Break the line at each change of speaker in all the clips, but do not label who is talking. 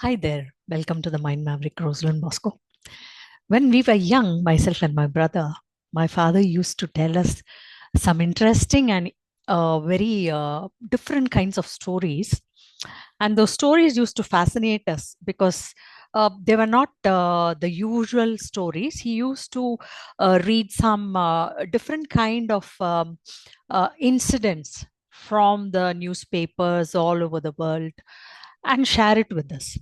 Hi there. Welcome to the Mind Maverick, Rosalind Bosco. When we were young, myself and my brother, my father used to tell us some interesting and very different kinds of stories. And those stories used to fascinate us because they were not the usual stories. He used to read some different kind of incidents from the newspapers all over the world and share it with us.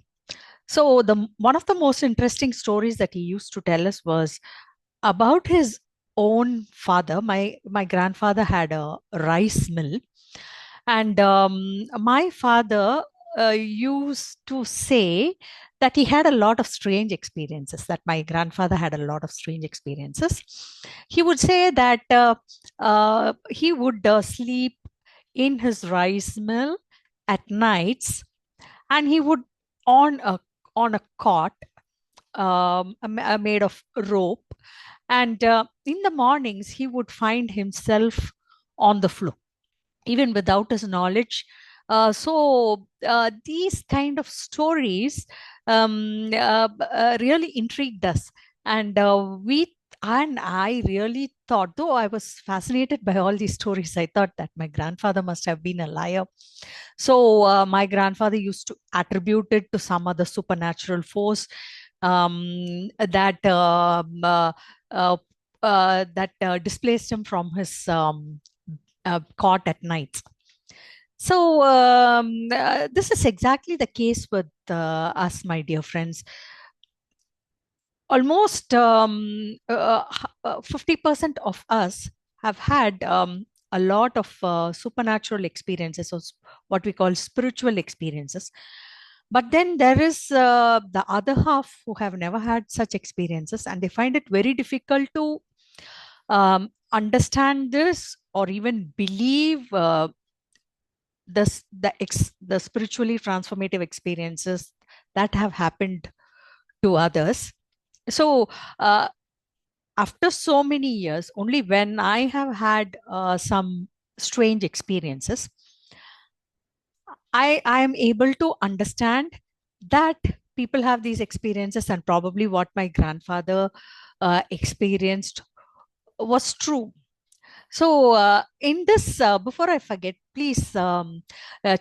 So the one of the most interesting stories that he used to tell us was about his own father. My grandfather had a rice mill, and my father used to say that he had a lot of strange experiences. That my grandfather had a lot of strange experiences. He would say that he would sleep in his rice mill at nights, and he would on a on a cot made of rope, and in the mornings he would find himself on the floor even without his knowledge. So these kind of stories really intrigued us, and we and I really thought, though I was fascinated by all these stories, I thought that my grandfather must have been a liar. So my grandfather used to attribute it to some other supernatural force that uh, displaced him from his cot at night. So this is exactly the case with us, my dear friends. Almost 50% of us have had a lot of supernatural experiences, or what we call spiritual experiences. But then there is the other half who have never had such experiences, and they find it very difficult to understand this or even believe the spiritually transformative experiences that have happened to others. So uh, after so many years, only when I have had some strange experiences, I am able to understand that people have these experiences, and probably what my grandfather experienced was true. So in this, before I forget, please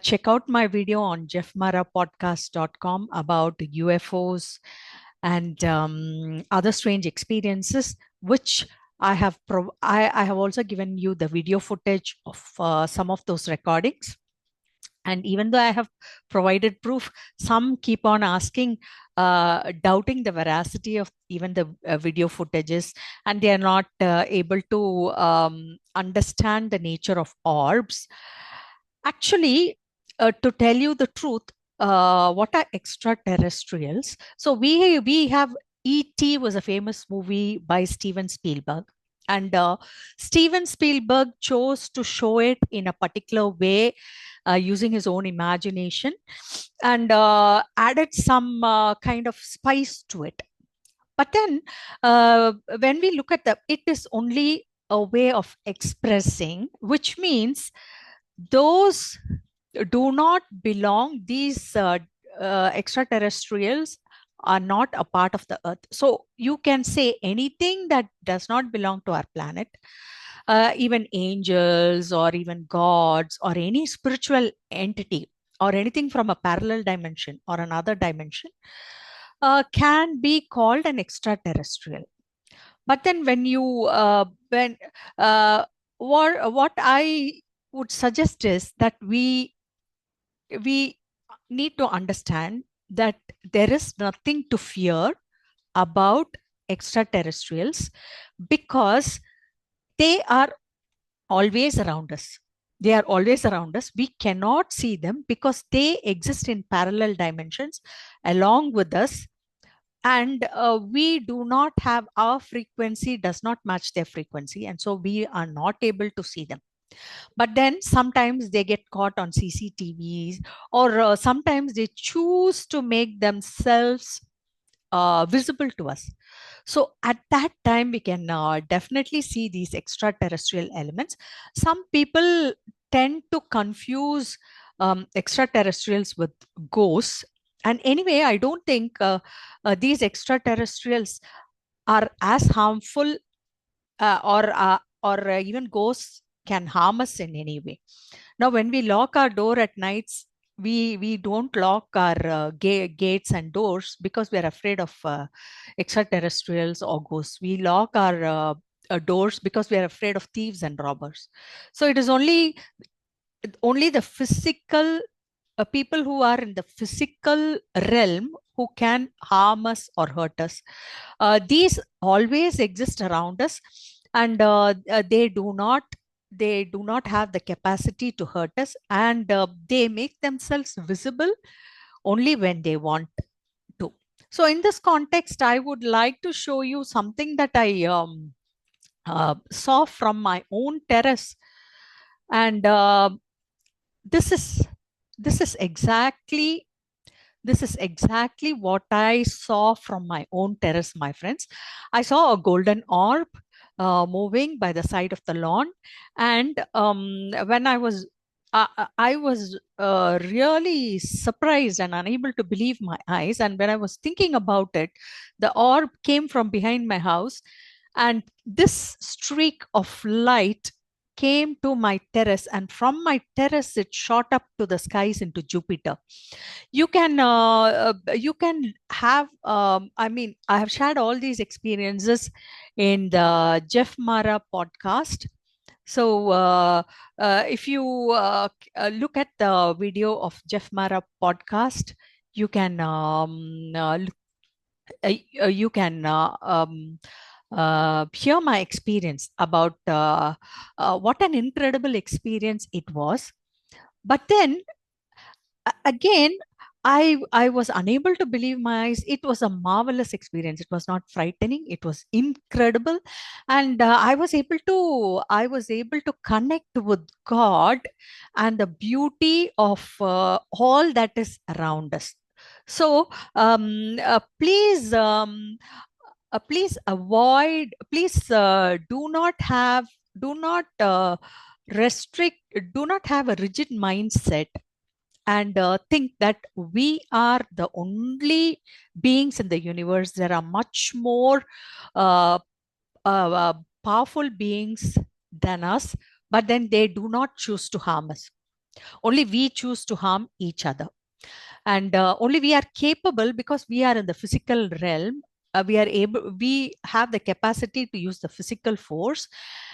check out my video on jeffmarapodcast.com about UFOs and other strange experiences, which I have also given you the video footage of some of those recordings. And even though I have provided proof, some keep on asking, doubting the veracity of even the video footages, and they are not able to understand the nature of orbs. Actually, to tell you the truth, what are extraterrestrials? So we have E.T. was a famous movie by Steven Spielberg, and Steven Spielberg chose to show it in a particular way, using his own imagination, and added some kind of spice to it. But then, when we look at it is only a way of expressing, which means those do not belong, these extraterrestrials are not a part of the earth. So you can say anything that does not belong to our planet, even angels or even gods or any spiritual entity or anything from a parallel dimension or another dimension, can be called an extraterrestrial. But then when what I would suggest is that we need to understand that there is nothing to fear about extraterrestrials, because they are always around us. They are always around us. We cannot see them because they exist in parallel dimensions along with us, and we do not have, our frequency does not match their frequency, and so we are not able to see them. But then sometimes they get caught on CCTVs, or sometimes they choose to make themselves visible to us. So at that time, we can definitely see these extraterrestrial elements. Some people tend to confuse extraterrestrials with ghosts. And anyway, I don't think these extraterrestrials are as harmful, or even ghosts can harm us in any way. Now, when we lock our door at nights, we don't lock our gates and doors because we are afraid of extraterrestrials or ghosts. We lock our doors because we are afraid of thieves and robbers. So it is only the physical people who are in the physical realm who can harm us or hurt us. These always exist around us, and they do not have the capacity to hurt us, and they make themselves visible only when they want to. So in this context, I would like to show you something that I saw from my own terrace. And this is this is exactly this is exactly what I saw from my own terrace, my friends. I saw a golden orb moving by the side of the lawn, and when I was really surprised and unable to believe my eyes. And when I was thinking about it, the orb came from behind my house, and this streak of light came to my terrace, and from my terrace it shot up to the skies into Jupiter. You can have I mean, I have shared all these experiences in the Jeff Mara podcast. So if you look at the video of Jeff Mara podcast, you can you can hear my experience about what an incredible experience it was. But then again, I was unable to believe my eyes. It was a marvelous experience. It was not frightening, it was incredible. And I was able to connect with God and the beauty of all that is around us. So please avoid, please do not restrict, do not have a rigid mindset and think that we are the only beings in the universe. There are much more uh, powerful beings than us, but then they do not choose to harm us. Only we choose to harm each other. And only we are capable, because we are in the physical realm. We have the capacity to use the physical force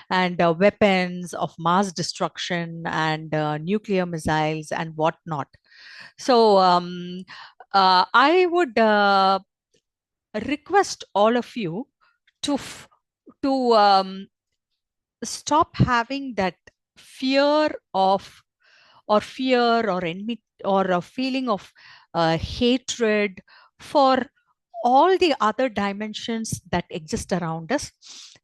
and weapons of mass destruction and nuclear missiles and whatnot. So I would request all of you to stop having that fear of fear or envy or a feeling of hatred for all the other dimensions that exist around us.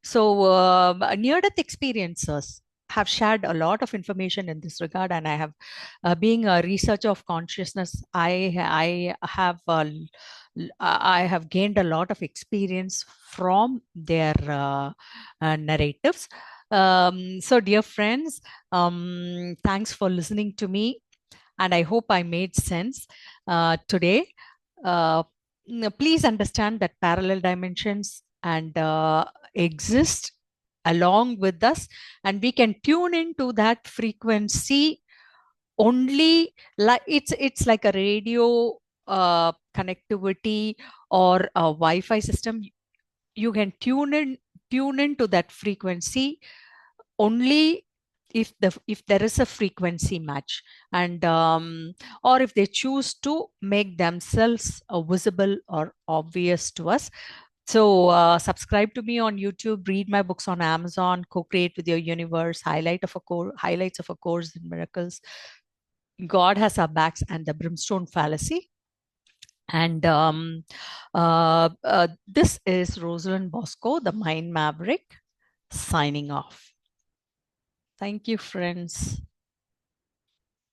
So near-death experiences have shared a lot of information in this regard, and I have, being a researcher of consciousness, I have gained a lot of experience from their narratives. So, dear friends, thanks for listening to me, and I hope I made sense today. Uh, Please understand that parallel dimensions and exist along with us, and we can tune into that frequency only. Like it's like a radio connectivity or a Wi-Fi system. You can tune into that frequency only if there is a frequency match, and or if they choose to make themselves visible or obvious to us. So subscribe to me on YouTube, read my books on Amazon, Co-Create with Your Universe, Highlights of a Course in Miracles, God Has Our Backs, and the Brimstone Fallacy. And this is Rosalind Bosco, the Mind Maverick, signing off. Thank you, friends.